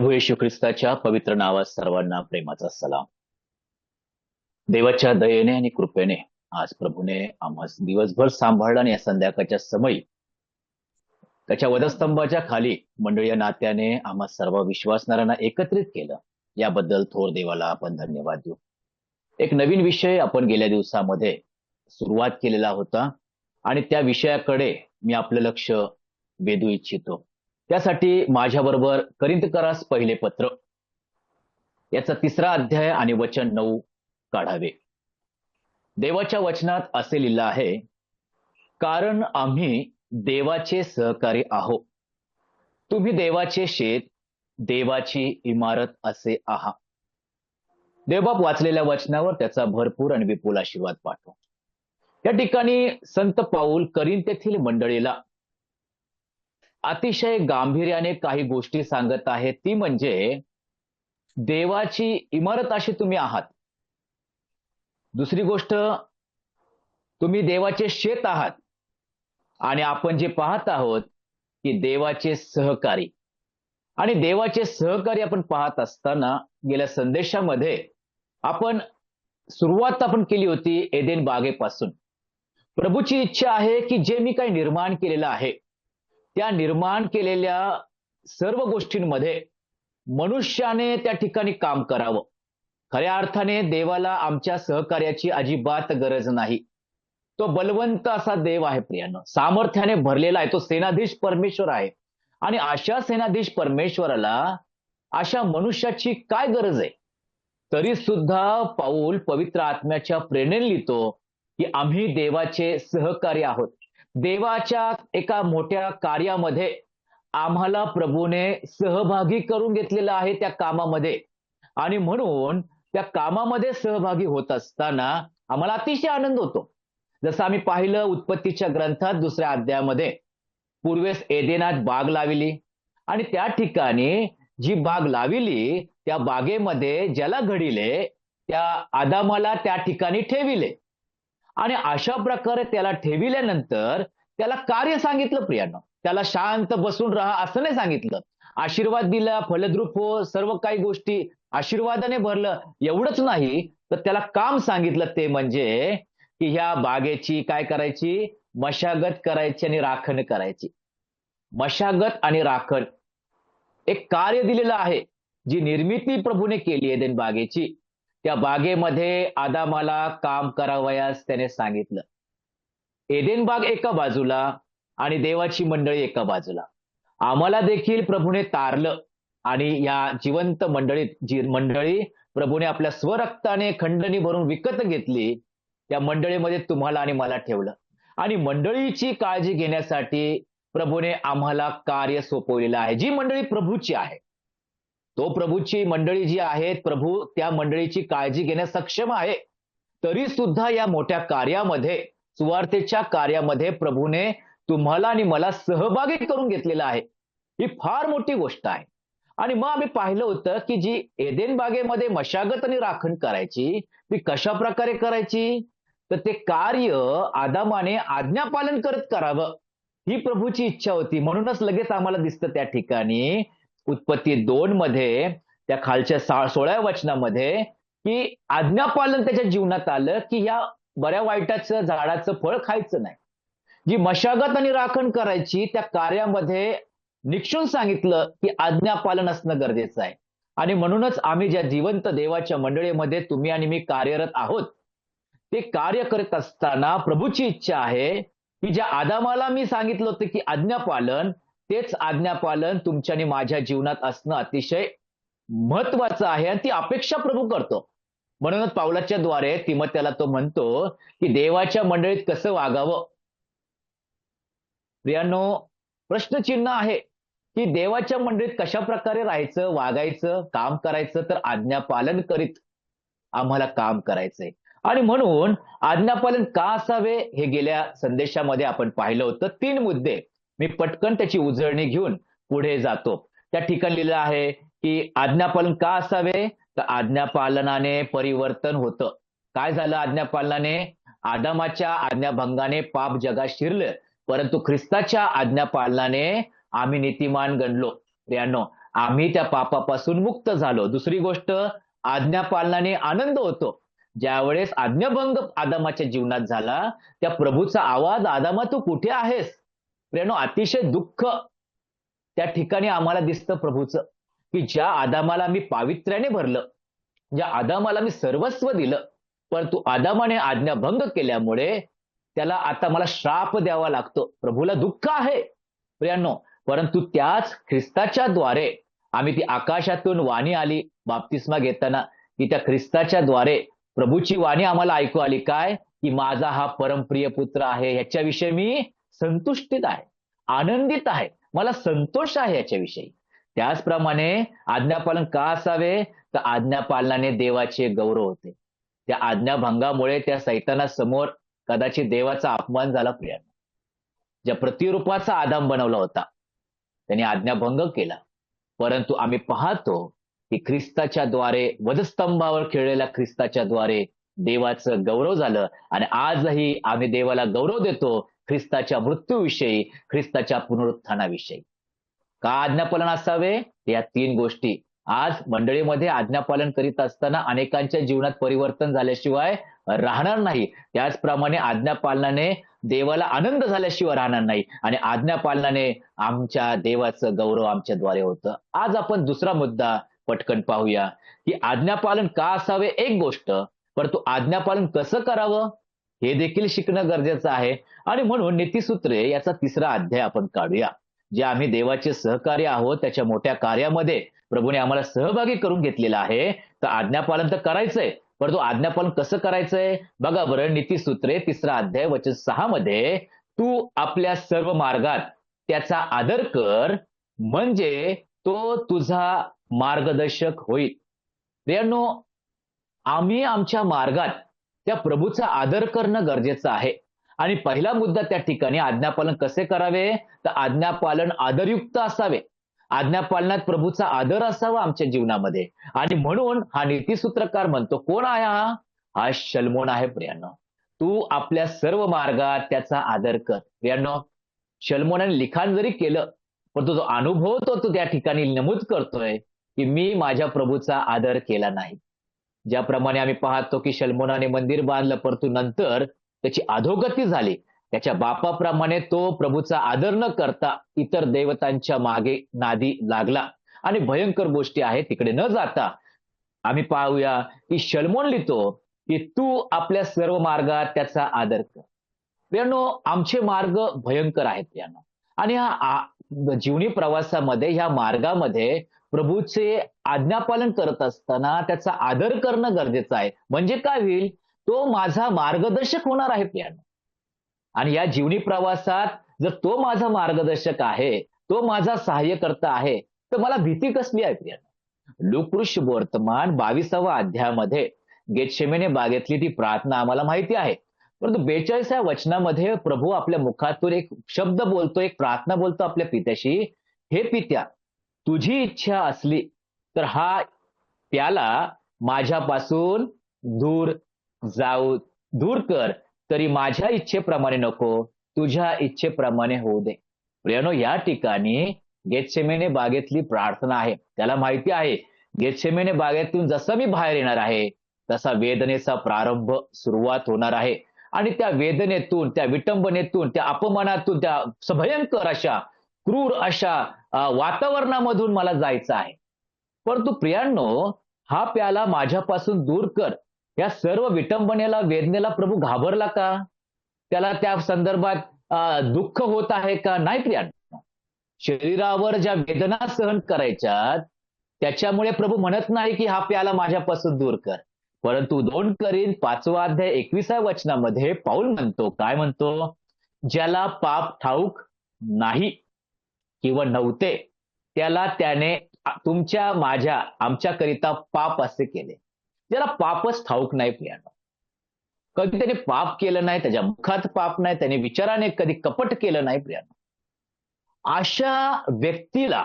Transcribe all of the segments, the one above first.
प्रभू येशू ख्रिस्ताच्या पवित्र नावात सर्वांना प्रेमाचा सलाम. देवाच्या दयेने आणि कृपेने आज प्रभूने आम्हास दिवसभर सांभाळलं आणि या संध्याकाळच्या समयी त्याच्या वधस्तंभाच्या खाली मंडळीय नात्याने आम्हा सर्व विश्वासणाऱ्यांना एकत्रित केलं. याबद्दल थोर देवाला आपण धन्यवाद देऊ. एक नवीन विषय आपण गेल्या दिवसामध्ये सुरुवात केलेला होता आणि त्या विषयाकडे मी आपलं लक्ष वेधू इच्छितो. त्यासाठी माझ्याबरोबर करिंथकरास पहिले पत्र याचा 3रा अध्याय आणि वचन 9 काढावे. देवाच्या वचनात असे लिहिलं आहे, कारण आम्ही देवाचे सहकारी आहोत. तुम्ही देवाचे शेत, देवाची इमारत असे आहात. देवबाप वाचलेल्या वचनावर त्याचा भरपूर आणि विपुल आशीर्वाद पाठव. या ठिकाणी संत पाऊल करिंथेतील मंडळीला अतिशय गांभीर्याने काही गोष्टी सांगत आहे. ती म्हणजे देवाची इमारत अशी तुम्ही आहात. दुसरी गोष्ट, तुम्ही देवाचे शेत आहात. आणि आपण जे पाहत आहोत की देवाचे सहकारी. आणि देवाचे सहकारी आपण पाहत असताना गेल्या संदेशामध्ये सुरुवात आपण केली होती एदेन बागेपासून. प्रभूची इच्छा आहे की जे मी काही निर्माण केलेलं आहे त्या निर्माण केलेल्या सर्व गोष्टींमध्ये मनुष्याने त्या ठिकाणी काम करावं. खऱ्या अर्थाने देवाला आमच्या सहकार्याची अजिबात गरज नाही. तो बलवंत असा देव आहे प्रियानो, सामर्थ्याने भरलेला आहे. तो सेनाधीश परमेश्वर आहे. आणि अशा सेनाधीश परमेश्वराला अशा मनुष्याची काय गरज आहे? तरी सुद्धा पाऊल पवित्र आत्म्याच्या प्रेरणेने लिहितो की आम्ही देवाचे सहकारी आहोत. देवाच्या एका मोठ्या कार्यामध्ये आम्हाला प्रभूने सहभागी करून घेतलेलं आहे त्या कामामध्ये. आणि म्हणून त्या कामामध्ये सहभागी होत असताना आम्हाला अतिशय आनंद होतो. जसं आम्ही पाहिलं उत्पत्तीच्या ग्रंथात 2ऱ्या अध्यायामध्ये, पूर्वेस एदेनात बाग लाविली आणि त्या ठिकाणी जी बाग लाविली त्या बागेमध्ये ज्याला घडिले त्या आदामाला त्या ठिकाणी ठेविले. आणि अशा प्रकारे त्याला ठेविल्यानंतर त्याला कार्य सांगितलं प्रियानो. त्याला शांत बसून राहा असं नाही सांगितलं. आशीर्वाद दिला, फलद्रूप हो, सर्व काही गोष्टी आशीर्वादाने भरलं. एवढंच नाही तर त्याला काम सांगितलं, ते म्हणजे की ह्या बागेची काय करायची? मशागत करायची आणि राखण करायची. मशागत आणि राखण एक कार्य दिलेलं आहे. जी निर्मिती प्रभूने केली एदेन बागेची, त्या बागेमध्ये आदामाला काम करावयास त्याने सांगितलं. एदेन बाग एका बाजूला आणि देवाची मंडळी एका बाजूला. आम्हाला देखील प्रभूने तारलं आणि या जिवंत मंडळीत जी मंडळी प्रभूने आपल्या स्वरक्ताने खंडणी भरून विकत घेतली, त्या मंडळीमध्ये तुम्हाला आणि मला ठेवलं. आणि मंडळीची काळजी घेण्यासाठी प्रभूने आम्हाला कार्य सोपवलेलं आहे. जी मंडळी प्रभूची आहे, तो प्रभूची मंडळी जी आहेत, प्रभू त्या मंडळीची काळजी घेण्यास सक्षम आहे. तरी सुद्धा या मोठ्या कार्यामध्ये, सुवार्तेच्या कार्यामध्ये प्रभूने तुम्हाला आणि मला सहभागी करून घेतलेलं आहे. ही फार मोठी गोष्ट आहे. आणि मग आम्ही पाहिलं होतं की जी एदेन बागेमध्ये मशागत आणि राखण करायची, ती कशा प्रकारे करायची? तर ते कार्य आदामाने आज्ञापालन करत करावं, ही प्रभूची इच्छा होती. म्हणूनच लगेच आम्हाला दिसतं त्या ठिकाणी उत्पत्ती 2 मध्ये त्या खालच्या 16व्या वचनामध्ये की आज्ञापालन त्याच्या जीवनात आलं की ह्या बऱ्या वाईटाचं झाडाचं फळ खायचं नाही. जी मशागत आणि राखण करायची त्या कार्यामध्ये निक्षून सांगितलं की आज्ञापालन असणं गरजेचं आहे. आणि म्हणूनच आम्ही ज्या जिवंत देवाच्या मंडळीमध्ये तुम्ही आणि मी कार्यरत आहोत, ते कार्य करत असताना प्रभूची इच्छा आहे की ज्या आदामाला मी सांगितलं होतं की आज्ञापालन, तेच आज्ञापालन तुमच्या आणि माझ्या जीवनात असणं अतिशय महत्वाचं आहे. आणि ती अपेक्षा प्रभू करतो. म्हणूनच पावलाच्या द्वारे तिमोथेला तो म्हणतो की देवाच्या मंडळीत कसं वागावं. प्रियानो, प्रश्नचिन्ह आहे की देवाच्या मंडळीत कशा प्रकारे राहायचं, वागायचं, काम करायचं? तर आज्ञापालन करीत आम्हाला काम करायचंय. आणि म्हणून आज्ञापालन का असावे हे गेल्या संदेशामध्ये आपण पाहिलं होतं. 3 मुद्दे मी पटकन त्याची उजळणी घेऊन पुढे जातो. त्या ठिकाणी लिहिलं आहे की आज्ञापालन का असावे? तर आज्ञापालनाने परिवर्तन होतं. काय झालं आज्ञापालनाने? आदामाच्या आज्ञाभंगाने पाप जगात शिरलं, परंतु ख्रिस्ताच्या आज्ञापालनाने आम्ही नीतिमान गणलो. प्रियानो, आम्ही त्या पापापासून मुक्त झालो. दुसरी गोष्ट, आज्ञापालनाने आनंद होतो. ज्यावेळेस आज्ञाभंग आदामाच्या जीवनात झाला, त्या प्रभूचा आवाज, आदामा तू कुठे आहेस? प्रियानो, अतिशय दुःख त्या ठिकाणी आम्हाला दिसतं प्रभूचं, की ज्या आदामाला मी पावित्र्याने भरलं, ज्या आदामाला मी सर्वस्व दिलं, परंतु आदामाने आज्ञाभंग केल्यामुळे त्याला आता मला श्राप द्यावा लागतो. प्रभूला दुःख आहे प्रियांनो. परंतु त्याच ख्रिस्ताच्या द्वारे आम्ही ती आकाशातून वाणी आली बाप्तिस्मा घेताना, की त्या ख्रिस्ताच्या द्वारे प्रभूची वाणी आम्हाला ऐकू आली, काय? की माझा हा परमप्रिय पुत्र आहे, ह्याच्याविषयी मी संतुष्टीत आहे, आनंदित आहे, मला संतोष आहे याच्याविषयी. त्याचप्रमाणे आज्ञापालन का असावे? तर आज्ञापालनाने देवाचे गौरव होते. त्या आज्ञाभंगामुळे त्या सैतानासमोर कदाचित देवाचा अपमान झाला प्रियांनो. ज्या प्रतिरूपाचा आदाम बनवला होता त्यांनी आज्ञाभंग केला. परंतु आम्ही पाहतो की ख्रिस्ताच्या द्वारे, वधस्तंभावर खेळलेल्या ख्रिस्ताच्या द्वारे देवाचं गौरव झालं. आणि आजही आम्ही देवाला गौरव देतो ख्रिस्ताच्या मृत्यूविषयी, ख्रिस्ताच्या पुनरुत्थानाविषयी. का आज्ञापालन असावे? या 3 गोष्टी. आज मंडळीमध्ये आज्ञापालन करीत असताना अनेकांच्या जीवनात परिवर्तन झाल्याशिवाय राहणार नाही. त्याचप्रमाणे आज्ञापालनाने देवाला आनंद झाल्याशिवाय राहणार नाही, आणि आज्ञापालनाने आमच्या देवाचं गौरव आमच्याद्वारे होतं. आज आपण दुसरा मुद्दा पटकन पाहूया, की आज्ञापालन का असावे एक गोष्ट, परंतु आज्ञापालन कसं करावं हे देखील शिकणं गरजेचं आहे. आणि म्हणून नीतिसूत्रे याचा 3रा अध्याय आपण काढूया. जे आम्ही देवाचे सहकार्य आहोत, त्याच्या मोठ्या कार्यामध्ये प्रभूने आम्हाला सहभागी करून घेतलेला आहे. तर आज्ञापालन तर करायचंय, परंतु आज्ञापालन कसं करायचंय? बघा बरं, नीतिसूत्रे 3रा अध्याय वचन 6 मध्ये, तू आपल्या सर्व मार्गात त्याचा आदर कर, म्हणजे तो तुझा मार्गदर्शक होईल. प्रियांनो, आम्ही आमच्या मार्गात त्या प्रभूचा आदर करणं गरजेचं आहे. आणि पहिला मुद्दा त्या ठिकाणी, आज्ञापालन कसे करावे? तर आज्ञापालन आदरयुक्त असावे. आज्ञापालनात प्रभूचा आदर असावा आमच्या जीवनामध्ये. आणि म्हणून हा नीतिसूत्रकार म्हणतो, कोण आहे हा? हा शल्मोन आहे प्रियांनो. तू आपल्या सर्व मार्गात त्याचा आदर कर. प्रियांनो, शल्मोनाने लिखाण जरी केलं, पण तो अनुभव तो त्या ठिकाणी नमूद करतोय, की मी माझ्या प्रभूचा आदर केला नाही. ज्याप्रमाणे आम्ही पाहतो की शल्मोनाने मंदिर बांधलं, परंतु नंतर त्याची अधोगती झाली. त्याच्या बापाप्रमाणे तो प्रभूचा आदर न करता इतर देवतांच्या मागे नादी लागला. आणि भयंकर गोष्टी आहेत, तिकडे न जाता आम्ही पाहूया की शल्मोन लिहितो की तू आपल्या सर्व मार्गात त्याचा आदर कर. प्रियांनो, आमचे मार्ग भयंकर आहेत प्रियांनो. आणि जीवनी प्रवासामध्ये, ह्या मार्गामध्ये प्रभूचे आज्ञापालन करत असताना त्याचा आदर करणं गरजेचं आहे. म्हणजे काय होईल? तो माझा मार्गदर्शक होणार आहे प्रियांनो. आणि या जीवनी प्रवासात जर तो माझा मार्गदर्शक आहे, तो माझा सहाय्यकर्ता आहे, तर मला भीती कसली आहे प्रियांनो? लूकऋष वर्तमान 22व्या अध्यायामध्ये गेतशेमने बागेतली ती प्रार्थना आम्हाला माहिती आहे. परंतु 42व्या वचनामध्ये प्रभू आपल्या मुखातून एक शब्द बोलतो, एक प्रार्थना बोलतो आपल्या पित्याशी. हे पित्या, तुझी इच्छा असली तर हा प्याला माझ्यापासून दूर दूर कर, तरी माझ्या इच्छेप्रमाणे नको, तुझ्या इच्छेप्रमाणे होऊ दे. प्रियानो, या ठिकाणी गेतशेमने बागेतली प्रार्थना आहे. त्याला माहिती आहे गेतशेमने बागेतून जसं मी बाहेर येणार आहे, तसा वेदनेचा प्रारंभ सुरुवात होणार आहे. आणि त्या वेदनेतून, त्या विटंबनेतून, त्या अपमानातून, त्या भयंकर अशा, क्रूर अशा वातावरणामधून मला जायचं आहे. परंतु प्रियांनो, हा प्याला माझ्यापासून दूर कर. या सर्व विटंबनेला, वेदनेला प्रभू घाबरला का? त्याला त्या संदर्भात दुःख होत आहे का? नाही प्रियांनो. शरीरावर ज्या वेदना सहन करायच्यात, त्याच्यामुळे प्रभू म्हणत नाही की हा प्याला माझ्यापासून दूर कर. परंतु 2 कोरिंथ 5वा अध्याय 21व्या वचनामध्ये पाऊल म्हणतो, काय म्हणतो? ज्याला पाप ठाऊक नाही किंवा नव्हते, त्याला त्याने तुमच्या, माझ्या, आमच्याकरिता पाप असे केले. ज्याला पापच ठाऊक नाही प्रियांनो, कधी त्याने पाप केलं नाही, त्याच्या मुखात पाप नाही, त्याने विचाराने कधी कपट केलं नाही प्रियांनो, अशा व्यक्तीला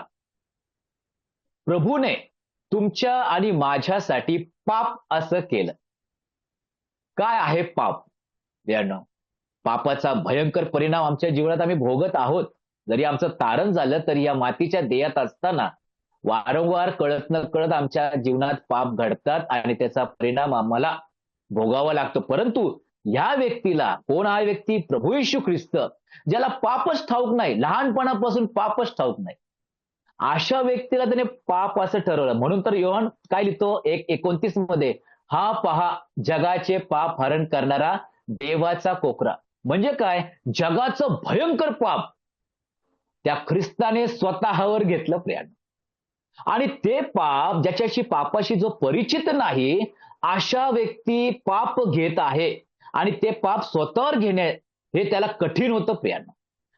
प्रभूने तुमच्या आणि माझ्यासाठी पाप असं केलं. काय आहे पाप प्रियांनो? पापाचा भयंकर परिणाम आमच्या जीवनात आम्ही भोगत आहोत. जरी आमचं तारण झालं, तरी या मातीच्या देहात असताना वारंवार कळत न कळत आमच्या जीवनात पाप घडतात आणि त्याचा परिणाम आम्हाला भोगावा लागतो. परंतु ह्या व्यक्तीला, कोण हा व्यक्ती? प्रभू येशू ख्रिस्त, ज्याला पापच ठाऊक नाही, लहानपणापासून पापच ठाऊक नाही, अशा व्यक्तीला त्याने पाप असं ठरवलं. म्हणून तर योहान काय लिहितो 1:29 मध्ये, हा पहा जगाचे पाप हरण करणारा देवाचा कोकरा. म्हणजे काय? जगाचं भयंकर पाप त्या ख्रिस्ताने स्वतःवर घेतलं प्रियानं. आणि ते पाप, ज्याच्याशी पापाशी जो परिचित नाही, अशा व्यक्ती पाप घेत आहे आणि ते पाप स्वतःवर घेणे हे त्याला कठीण होतं प्रियानं.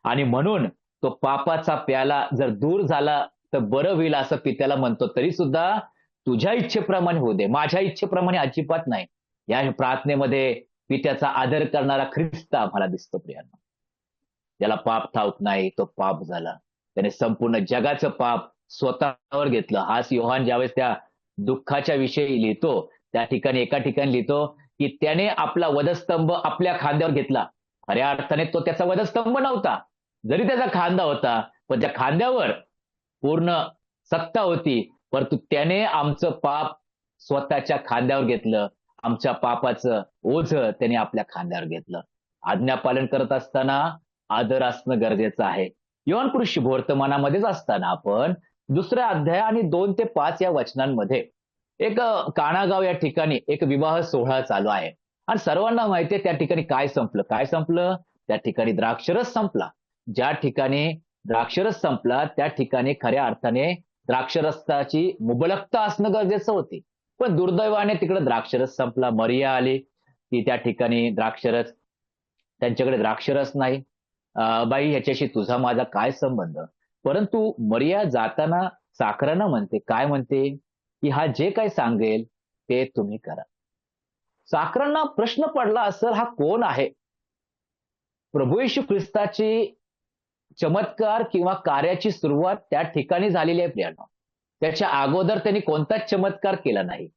आणि म्हणून तो पापाचा प्याला जर दूर झाला तर बरं होईल असं पित्याला म्हणतो. तरी सुद्धा तुझ्या इच्छेप्रमाणे होऊ दे, माझ्या इच्छेप्रमाणे अजिबात नाही. या प्रार्थनेमध्ये पित्याचा आदर करणारा ख्रिस्त आम्हाला दिसतो प्रियानं. ज्याला पाप ठाऊक नाही तो पाप झाला. त्याने संपूर्ण जगाचं पाप स्वतःवर घेतलं. हाच योहान ज्यावेळेस त्या दुःखाच्या विषयी लिहितो, त्या ठिकाणी एका ठिकाणी लिहितो की त्याने आपला वधस्तंभ आपल्या खांद्यावर घेतला. खऱ्या अर्थाने तो त्याचा वधस्तंभ नव्हता, जरी त्याचा खांदा होता, पण त्या खांद्यावर पूर्ण सत्ता होती. परंतु त्याने आमचं पाप स्वतःच्या खांद्यावर घेतलं. आमच्या पापाचं ओझं त्याने आपल्या खांद्यावर घेतलं. आज्ञापालन करत असताना आदर असणं गरजेचं आहे. योहान कृषी वर्तमानामध्येच असताना आपण दुसऱ्या अध्याय आणि 2 ते 5 या वचनांमध्ये एक काणागाव या ठिकाणी एक विवाह सोहळा चालू आहे आणि सर्वांना माहितीये त्या ठिकाणी काय संपलं. त्या ठिकाणी द्राक्षरस संपला. ज्या ठिकाणी द्राक्षरस संपला त्या ठिकाणी खऱ्या अर्थाने द्राक्षरसाची मुबलकता असणं गरजेचं होती. पण दुर्दैवाने तिकडे द्राक्षरस संपला. मरिया आली, ती त्या ठिकाणी द्राक्षरस, त्यांच्याकडे द्राक्षरस नाही. बाई, ह्याच्याशी तुझा माझा काय संबंध? परंतु मरिया जाताना साखरांना म्हणते, काय म्हणते? की हा जे काही सांगेल ते तुम्ही करा. साखरांना प्रश्न पडला असेल, हा कोण आहे? प्रभू येशू ख्रिस्ताची चमत्कार किंवा कार्याची सुरुवात त्या ठिकाणी झालेली आहे प्रियानो. त्याच्या अगोदर त्यांनी कोणताच चमत्कार केला नाही.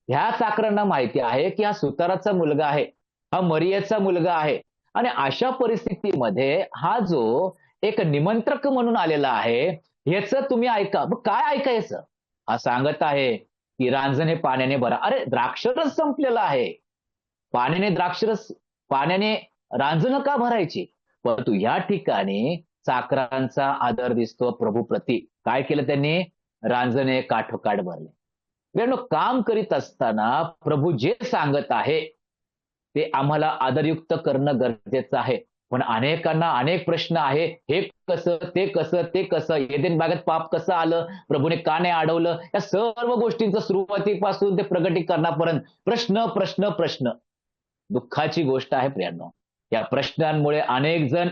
ह्या साखरांना माहिती आहे की हा सुताराचा मुलगा आहे, हा मरियाचा मुलगा आहे. आणि अशा परिस्थितीमध्ये हा जो एक निमंत्रक म्हणून आलेला आहे, ह्याचं तुम्ही ऐका. मग काय ऐकायचं? हा सांगत आहे की रांजणे पाण्याने भरा. अरे, द्राक्षरस संपलेला आहे. पाण्याने रांजणं का भरायची? परंतु या ठिकाणी चाकरांचा आदर दिसतो प्रभूप्रती. काय केलं त्यांनी? रांजणे काठोकाठ भरले. मित्रांनो, काम करीत असताना प्रभू जे सांगत आहे ते आम्हाला आदरयुक्त करणं गरजेचं आहे. पण अनेकांना अनेक प्रश्न आहे. हे कसं, ते कसं, ते कसं, एदेन बागेत पाप कसं आलं, प्रभूने का नाही अडवलं? या सर्व गोष्टींचं सुरुवातीपासून ते प्रगटीकरणापर्यंत प्रश्न प्रश्न प्रश्न. दुःखाची गोष्ट आहे प्रियांनो, या प्रश्नांमुळे अनेक जण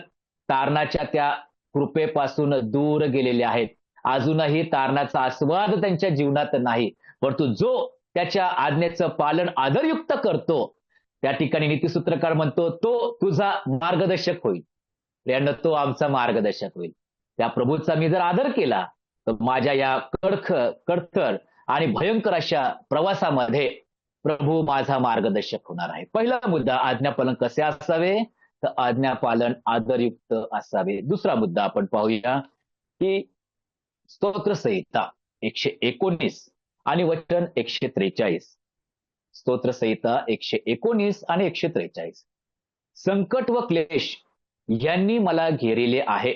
तारणाच्या त्या कृपेपासून दूर गेलेले आहेत. अजूनही तारणाचा आस्वाद त्यांच्या जीवनात नाही. परंतु जो त्याच्या आज्ञेचं पालन आदरयुक्त करतो, त्या ठिकाणी नीतिसूत्रकार म्हणतो, तो तुझा मार्गदर्शक होईल. प्रियांनो, तो आमचा मार्गदर्शक होईल. त्या प्रभूचा मी जर आदर केला तर माझ्या या कडथर आणि भयंकर अशा प्रवासामध्ये प्रभू माझा मार्गदर्शक होणार आहे. पहिला मुद्दा, आज्ञापालन कसे असावे? तर आज्ञापालन आदरयुक्त असावे. दुसरा मुद्दा आपण पाहूया की स्तोत्रसंहिता 119 आणि वचन 143. स्तोत्रसंहिता 119 आणि 143. संकट व क्लेश यांनी मला घेरिले आहे.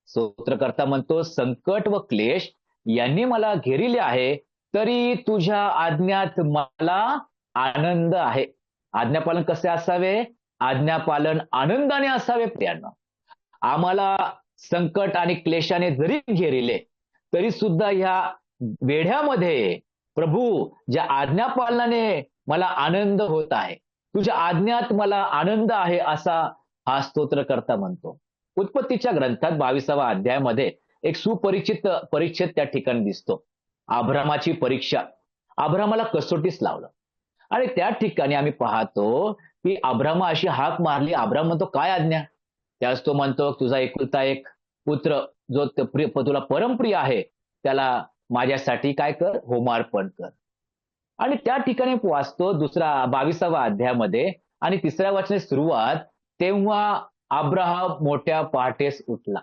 स्तोत्रकर्ता म्हणतो, संकट व क्लेश यांनी मला घेरिले आहे, तरी तुझ्या आज्ञात मला आनंद आहे. आज्ञापालन कसे असावे? आज्ञापालन आनंदाने असावे प्रियांनो. आम्हाला संकट आणि क्लेशाने जरी घेरिले तरी सुद्धा ह्या वेढ्यामध्ये प्रभू ज्या आज्ञापालनाने मला आनंद होत आहे, तुझ्या आज्ञात मला आनंद आहे, असा हा स्तोत्रकर्ता म्हणतो. उत्पत्तीच्या ग्रंथात 22व्या अध्यायामध्ये एक सुपरिचित परिच्छेद त्या ठिकाणी दिसतो. अब्रामाची परीक्षा. अब्रामाला कसोटीस लावलं आणि त्या ठिकाणी आम्ही पाहतो की अब्रामा अशी हाक मारली. अब्राम म्हणतो, काय आज्ञा? त्यास तो म्हणतो, तुझा एकुलता एक पुत्र जो तुला परमप्रिय आहे त्याला माझ्यासाठी काय कर? होमार्पण कर. आणि त्या ठिकाणी वाचतो 22व्या अध्यायामध्ये आणि 3ऱ्या वचनाची सुरुवात, तेव्हा अब्राहम मोठ्या पहाटेस उठला.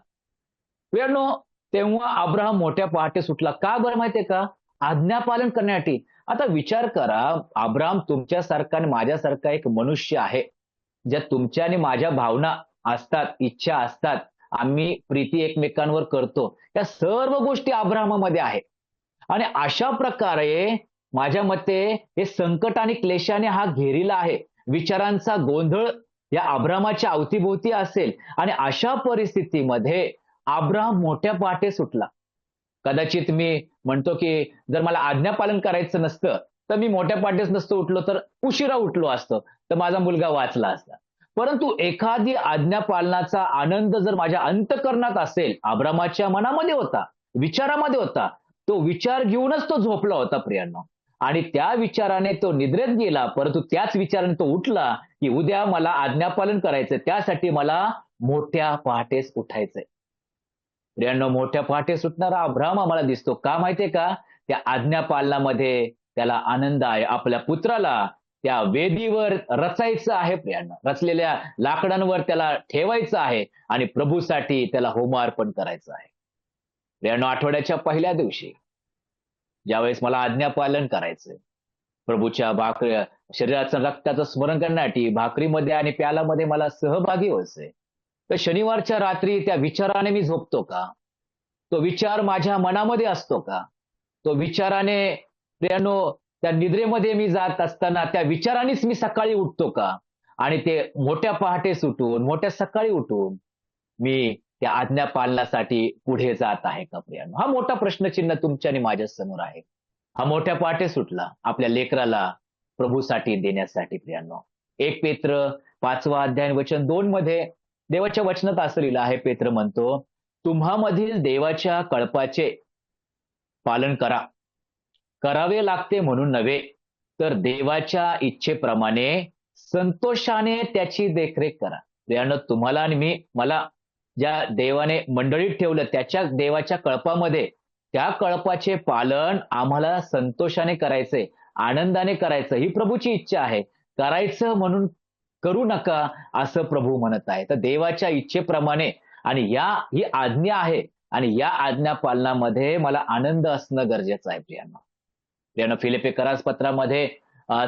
मित्रांनो, तेव्हा अब्राहम मोठ्या पहाटे सुटला. का बरं माहितीये का? आज्ञापालन करण्यासाठी. आता विचार करा, अब्राहम तुमच्यासारखा आणि माझ्यासारखा एक मनुष्य आहे. ज्या तुमच्या आणि माझ्या भावना असतात, इच्छा असतात, आम्ही प्रीती एकमेकांवर करतो. या सर्व गोष्टी अब्राहमामध्ये आहेत. आणि अशा प्रकारे माझ्या मते हे संकट आणि क्लेशाने हा घेरिला आहे. विचारांचा गोंधळ या अब्रामाच्या अवतीभोवती असेल आणि अशा परिस्थितीमध्ये अब्राम मोठ्या पहाटे सुटला. कदाचित मी म्हणतो की जर मला आज्ञापालन करायचं नसतं तर मी मोठ्या पहाटेच नसतो उठलो, तर उशिरा उठलो असतो, तर माझा मुलगा वाचला असता. परंतु एखादी आज्ञापालनाचा आनंद जर माझ्या अंतःकरणात असेल, अब्रामाच्या मनामध्ये होता, विचारामध्ये होता, तो विचार घेऊनच तो झोपला होता प्रियांनो. आणि त्या विचाराने तो निद्रेत गेला, परंतु त्याच विचाराने तो उठला की उद्या मला आज्ञापालन करायचंय, त्यासाठी मला मोठ्या पहाटेच उठायचंय. प्रियांनो, मोठ्या पहाटे सुटणारा अब्राम आम्हाला दिसतो. का माहितीये का? त्या आज्ञापालनामध्ये त्याला आनंद आहे. आपल्या पुत्राला त्या वेदीवर रचायचं आहे प्रियांनो. रचलेल्या लाकडांवर त्याला ठेवायचं आहे आणि प्रभूसाठी त्याला होमार्पण करायचं आहे. प्रियांनो, आठवड्याच्या पहिल्या दिवशी ज्यावेळेस मला आज्ञापालन करायचंय, प्रभूच्या शरीराचं रक्ताचं स्मरण करण्यासाठी भाकरीमध्ये आणि प्यालामध्ये मला सहभागी व्हायचंय, तर शनिवारच्या रात्री त्या विचाराने मी झोपतो का? तो विचार माझ्या मनामध्ये असतो का? तो विचाराने प्रियानो त्या निद्रेमध्ये मी जात असताना त्या विचारानेच मी सकाळी उठतो का? आणि ते मोठ्या पहाटे सुटून, मोठ्या सकाळी उठून मी त्या आज्ञा पालनासाठी पुढे जात आहे का प्रियानो? हा मोठा प्रश्नचिन्ह तुमच्या आणि माझ्या समोर आहे. हा मोठ्या पहाटे सुटला आपल्या लेकराला प्रभूसाठी देण्यासाठी प्रियानो. 1 पेत्र 5वा अध्याय वचन 2 मध्ये देवाच्या वचनात असं लिहिलं आहे. पेत्र म्हणतो, तुम्हामधील देवाच्या कळपाचे पालन करा, करावे लागते म्हणून नव्हे, तर देवाच्या इच्छेप्रमाणे संतोषाने त्याची देखरेख करा. प्रियानो, तुम्हाला आणि मला ज्या देवाने मंडळीत ठेवलं त्याच्या देवाच्या कळपामध्ये, त्या कळपाचे पालन आम्हाला संतोषाने करायचंय, आनंदाने करायचं, ही प्रभूची इच्छा आहे. करायचं म्हणून करू नका असं प्रभू म्हणत आहे. तर देवाच्या इच्छेप्रमाणे आणि ही आज्ञा आहे आणि या आज्ञा पालनामध्ये मला आनंद असणं गरजेचं आहे प्रियांनो. फिलिप्पिकरास पत्रामध्ये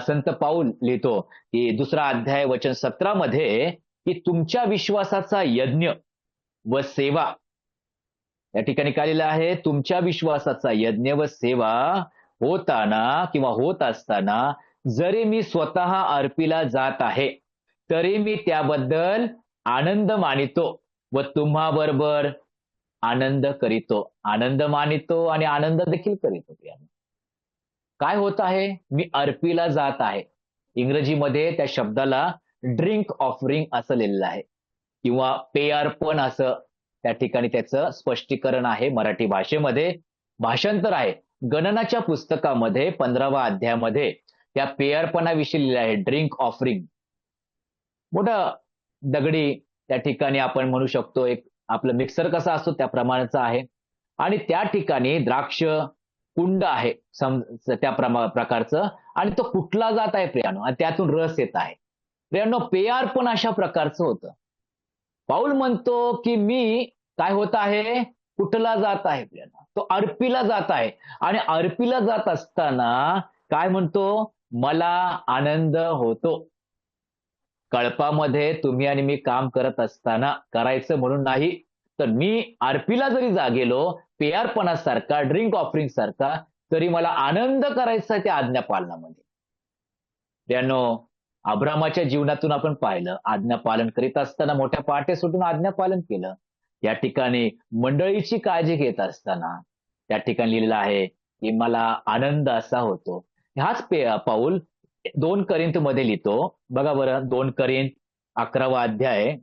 संत पाऊल लिहितो की 2रा अध्याय वचन 17 मध्ये की तुमच्या विश्वासाचा यज्ञ व सेवा, या ठिकाणी काय लिहिलं आहे? तुमच्या विश्वासाचा यज्ञ व सेवा होताना किंवा होत असताना जरी मी स्वतः अर्पीला जात आहे, तरी मी त्याबद्दल आनंद मानितो व तुम्हाबरोबर आनंद करीतो. आनंद मानितो आणि आनंद देखील करीतो. काय होत आहे? मी अर्पीला जात आहे. इंग्रजीमध्ये त्या शब्दाला ड्रिंक ऑफरिंग असं लिहिलेलं आहे किंवा पेयार्पण असं त्या ठिकाणी त्याचं स्पष्टीकरण आहे. मराठी भाषेमध्ये भाषांतर आहे. गणनाच्या पुस्तकामध्ये 15वा अध्यायामध्ये त्या पेयार्पणाविषयी लिहिलं आहे, ड्रिंक ऑफरिंग. मोठं दगडी त्या ठिकाणी आपण म्हणू शकतो, एक आपलं मिक्सर कसा असतो त्या प्रमाणाचा आहे आणि त्या ठिकाणी द्राक्ष कुंड आहे त्या प्रकारचं आणि तो कुठला जात आहे प्रियानो आणि त्यातून रस येत आहे. प्रियानो, पेयार्पण अशा प्रकारचं होतं. पाऊल म्हणतो की मी काय होत आहे? कुठला जात आहे प्रियानो? तो अर्पीला जात आहे आणि अर्पीला जात असताना काय म्हणतो? मला आनंद होतो. कळपामध्ये तुम्ही आणि मी काम करत असताना करायचं म्हणून नाही, तर मी अर्पीला जरी गेलो पेयार्पणासारखा, ड्रिंक ऑफरिंग सारखा, तरी मला आनंद करायचा त्या आज्ञा पालनामध्ये. प्रियानो, अब्रामाच्या जीवनातून आपण पाहिलं, आज्ञा पालन करीत असताना मोठ्या पहाटे सुटून आज्ञा पालन केलं. या ठिकाणी मंडळीची काळजी घेत असताना त्या ठिकाणी लिहिलेलं आहे की मला आनंद असा होतो. ह्याच पाऊल 2 करिंथ मध्ये लिहितो. बघा बरं, 2 करिंथ 11वा अध्याय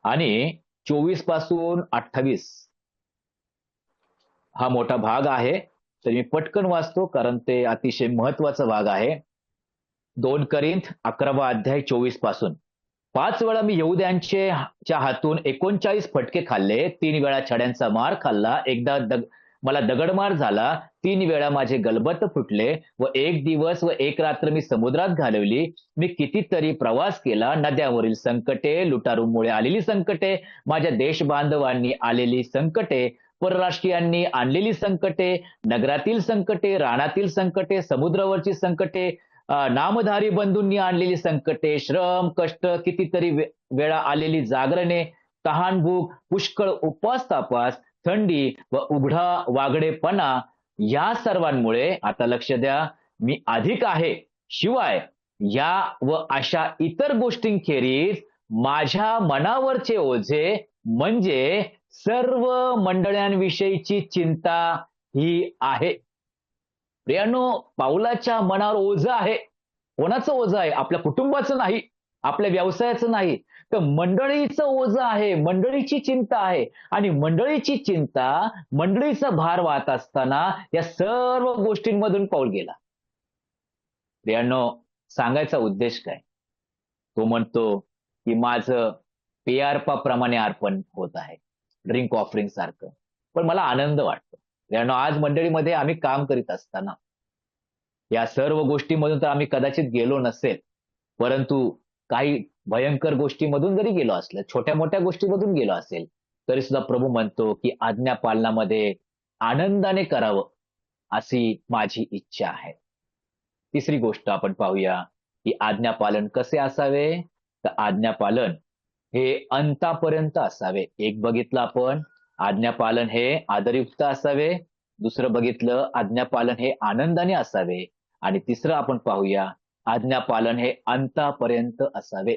आणि 24 पासून 28 हा मोठा भाग आहे. तर मी पटकन वाचतो कारण ते अतिशय महत्वाचा भाग आहे. 2 करिंथ 11वा अध्याय 24 पासून. 5 वेळा मी यहुद्यांच्या हातून 39 फटके खाल्ले, 3 वेळा छड्यांचा मार खाल्ला, एकदा मला दगडमार झाला, 3 वेळा माझे गलबत फुटले व 1 दिवस व 1 रात्र मी समुद्रात घालवली. मी कितीतरी प्रवास केला, नद्यांवरील संकटे, लुटारूमुळे आलेली संकटे, माझ्या देशबांधवांनी आलेली संकटे, परराष्ट्रीयांनी आणलेली संकटे, नगरातील संकटे, रानातील संकटे, समुद्रावरची संकटे, नामधारी बंधूंनी आणलेली संकटे, श्रम, कष्ट, कितीतरी वेळा आलेली जागरणे, तहानभूक, पुष्कळ उपवास तापास, थंडी व उघडा वागडेपणा, या सर्वांमुळे आता लक्ष द्या, मी अधिक आहे. शिवाय या व अशा इतर गोष्टींखेरीज माझ्या मनावरचे ओझे म्हणजे सर्व मंडळांविषयीची चिंता ही आहे. प्रियानो, पाऊलाच्या मनावर ओझं आहे. कोणाचं ओझं आहे? आपल्या कुटुंबाचं नाही, आपल्या व्यवसायाचं नाही, तर मंडळीचं ओझं आहे, मंडळीची चिंता आहे. आणि मंडळीची चिंता, मंडळीचा भार वाहत असताना या सर्व गोष्टींमधून पाऊल गेला. प्रियानो, सांगायचा उद्देश काय? तो म्हणतो की माझं पेयार्पाप्रमाणे अर्पण होत आहे, ड्रिंक ऑफरिंग सारखं, पण मला आनंद वाटतो. प्रियानो, आज मंडळीमध्ये आम्ही काम करीत असताना या सर्व गोष्टीमधून तर आम्ही कदाचित गेलो नसेल, परंतु काही भयंकर गोष्टीमधून जरी गेलो असलं, छोट्या मोठ्या गोष्टीमधून गेलो असेल, तरी सुद्धा प्रभू म्हणतो की आज्ञा पालनामध्ये आनंदाने करावं, अशी माझी इच्छा आहे. तिसरी गोष्ट आपण पाहूया की आज्ञापालन कसे असावे. तर आज्ञापालन हे अंतापर्यंत असावे. एक बघितलं आपण, आज्ञापालन हे आदरयुक्त असावे. दुसरं बघितलं, आज्ञापालन हे आनंदाने असावे. आणि तिसरं आपण पाहूया, आज्ञापालन हे अंतापर्यंत असावे.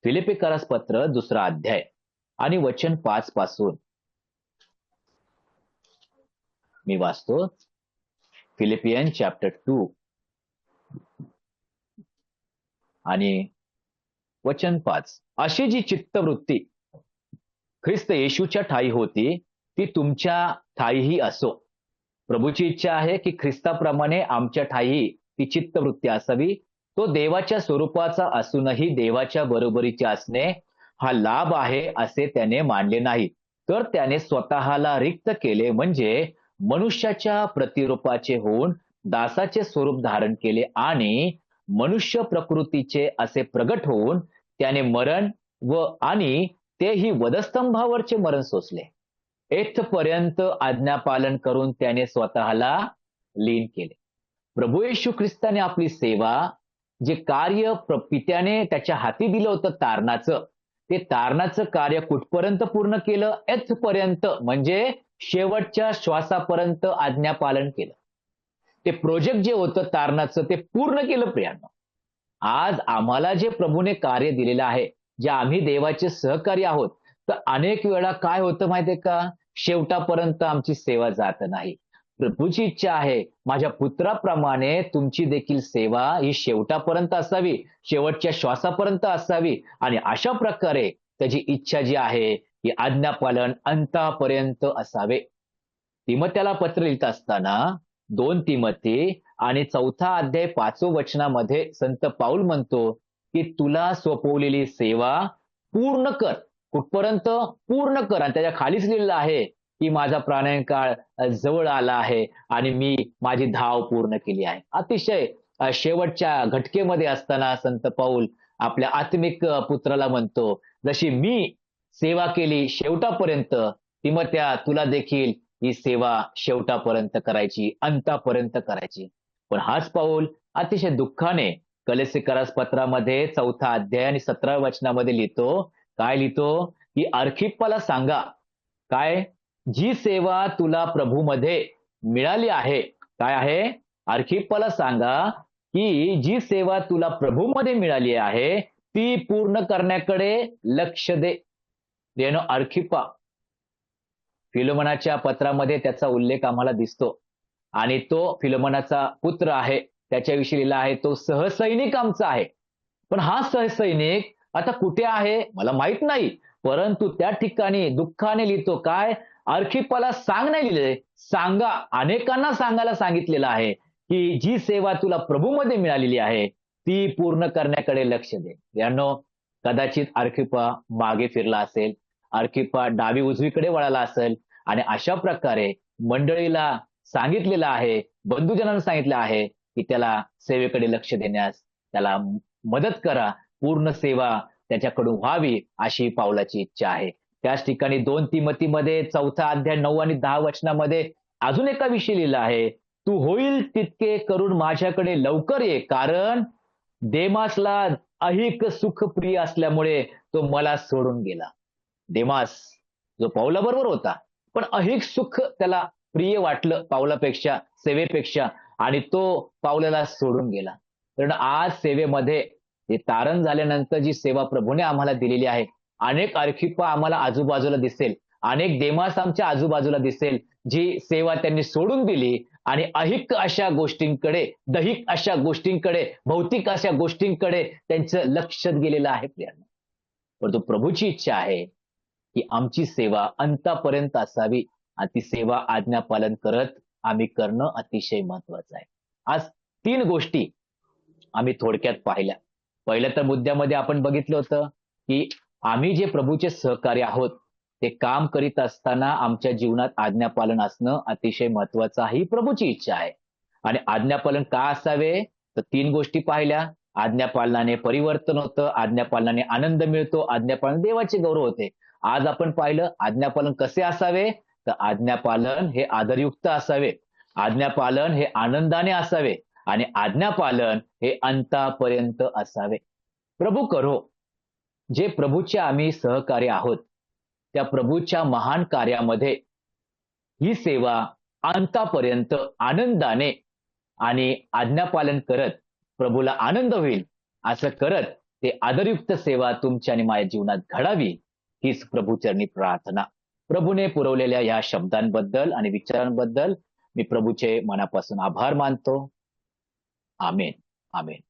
फिलिप्पिकरास पत्र 2 अध्याय आणि वचन 5 पासून मी वाचतो. फिलिपियन चॅप्टर 2 आणि वचन 5. अशी जी चित्तवृत्ती ख्रिस्त येशूच्या ठायी होती, ती तुमच्या ठायीही असो. प्रभूची इच्छा आहे की ख्रिस्ताप्रमाणे आमच्या ठायी ती चित्तवृत्ती असावी. तो देवाच्या स्वरूपाचा असूनही देवाच्या बरोबरीचे असणे हा लाभ आहे असे त्याने मानले नाही, तर त्याने स्वतःला रिक्त केले, म्हणजे मनुष्याच्या प्रतिरूपाचे होऊन दासाचे स्वरूप धारण केले आणि मनुष्य प्रकृतीचे असे प्रगट होऊन त्याने मरण आणि तेही वधस्तंभावरचे मरण सोसले. येथपर्यंत आज्ञापालन करून त्याने स्वतःला लीन केले. प्रभू येशू ख्रिस्ताने आपली सेवा, जे कार्य पित्याने त्याच्या हाती दिलं होतं तारणाचं, ते तारणाचं कार्य कुठपर्यंत पूर्ण केलं? येथपर्यंत, म्हणजे शेवटच्या श्वासापर्यंत आज्ञापालन केलं. ते प्रोजेक्ट जे होतं तारणाचं ते पूर्ण केलं. प्रियांनो, आज आम्हाला जे प्रभूने कार्य दिलेलं आहे, जे आम्ही देवाचे सहकारी आहोत, तर अनेक वेळा काय होतं माहितीये का? शेवटापर्यंत आमची सेवा जात नाही. प्रभूची इच्छा आहे, माझ्या पुत्राप्रमाणे तुमची देखील सेवा ही शेवटापर्यंत असावी, शेवटच्या श्वासापर्यंत असावी. आणि अशा प्रकारे त्याची इच्छा जी आहे की आज्ञापालन अंतापर्यंत असावे. तिमोथेला पत्र लिहित असताना 2 तिमोथी आणि 4 अध्याय 5 वचनामध्ये संत पाऊल म्हणतो की तुला सोपवलेली सेवा पूर्ण कर. कुठपर्यंत? पूर्ण कर. आणि त्याच्या खालीच लिहिलेलं आहे की माझा प्राणायन काळ जवळ आला आहे आणि मी माझी धाव पूर्ण केली आहे. अतिशय शेवटच्या घटकेमध्ये असताना संत पाऊल आपल्या आत्मिक पुत्राला म्हणतो, जशी मी सेवा केली शेवटापर्यंत, तिमोथ्या तुला देखील ही सेवा शेवटापर्यंत करायची, अंतापर्यंत करायची. पण हाच पाऊल अतिशय दुःखाने कलेसिकरास पत्रामध्ये 4 अध्याय आणि 17 वचनामध्ये लिहितो. काय लिहितो? की अर्खिप्पाला सांगा, काय? जी सेवा तुला प्रभूमध्ये मिळाली आहे. काय आहे? अर्खिप्पाला सांगा की जी सेवा तुला प्रभूमध्ये मिळाली आहे ती पूर्ण करण्याकडे लक्ष दे. देणं अर्खिप्पा, फिलोमनाच्या पत्रामध्ये त्याचा उल्लेख आम्हाला दिसतो. आणि तो फिलोमनाचा पुत्र आहे, त्याच्याविषयी लिहिला आहे, तो सहसैनिक आमचा आहे. पण हा सहसैनिक आता कुठे आहे मला माहित नाही, परंतु त्या ठिकाणी दुःखाने लिहितो. काय? अर्खिप्पाला सांग नाही लिहिले, सांगा. अनेकांना सांगायला सांगितलेलं आहे की जी सेवा तुला प्रभूमध्ये मिळालेली आहे ती पूर्ण करण्याकडे लक्ष दे. यानो, कदाचित अर्खिप्पा मागे फिरला असेल, अर्खिप्पा डावी उजवीकडे वळाला असेल, आणि अशा प्रकारे मंडळीला सांगितलेलं आहे, बंधुजनांना सांगितलं आहे की त्याला सेवेकडे लक्ष देण्यास त्याला मदत करा, पूर्ण सेवा त्याच्याकडून व्हावी अशी पावलाची इच्छा आहे. त्याच ठिकाणी 2 तिमोथीमध्ये 4 अध्याय 9 आणि 10 वचनामध्ये अजून एका विषयी लिहिलं आहे, तू होईल तितके करून माझ्याकडे लवकर ये, कारण देमासला ऐहिक सुख प्रिय असल्यामुळे तो मला सोडून गेला. देमास जो पौलाबरोबर होता, पण ऐहिक सुख त्याला प्रिय वाटलं पावलापेक्षा, सेवेपेक्षा, आणि तो पावलाला सोडून गेला. कारण आज सेवेमध्ये हे तारण झाल्यानंतर जी सेवा प्रभूने आम्हाला दिलेली आहे, अनेक अर्खिप्पा आम्हाला आजूबाजूला दिसेल, अनेक देमास आमच्या आजूबाजूला दिसेल, जी सेवा त्यांनी सोडून दिली आणि ऐहिक अशा गोष्टींकडे, दैहिक अशा गोष्टींकडे, भौतिक अशा गोष्टींकडे त्यांचं लक्ष गेलेलं आहे प्रियांनो. परंतु प्रभूची इच्छा आहे की आमची सेवा अंतापर्यंत असावी आणि ती सेवा आज्ञापालन करत आम्ही करणं अतिशय महत्वाचं आहे. आज 3 गोष्टी आम्ही थोडक्यात पाहिल्या. पहिल्या तर मुद्द्यामध्ये आपण बघितलं होतं की आम्ही जे प्रभूचे सहकारी आहोत, ते काम करीत असताना आमच्या जीवनात आज्ञापालन असणं अतिशय महत्वाचं आहे, ही प्रभूची इच्छा आहे. आणि आज्ञापालन का असावे? तर 3 गोष्टी पाहिल्या. आज्ञापालनाने परिवर्तन होतं, आज्ञापालनाने आनंद मिळतो, आज्ञापालन देवाचे गौरव होते. आज आपण पाहिलं आज्ञापालन कसे असावे? तर आज्ञापालन हे आदरयुक्त असावे, आज्ञापालन हे आनंदाने असावे आणि आज्ञापालन हे अंतापर्यंत असावे. प्रभू करो, जे प्रभूचे आम्ही सहकारी आहोत, त्या प्रभूच्या महान कार्यामध्ये ही सेवा अंतापर्यंत आनंदाने आणि आज्ञापालन करत प्रभूला आनंद होईल असं करत ते आदरयुक्त सेवा तुमच्या आणि माझ्या जीवनात घडावी, हीच प्रभूचरणी प्रार्थना. प्रभूने पुरवलेल्या या शब्दांबद्दल आणि विचारांबद्दल मी प्रभूचे मनापासून आभार मानतो. आमेन. आमेन.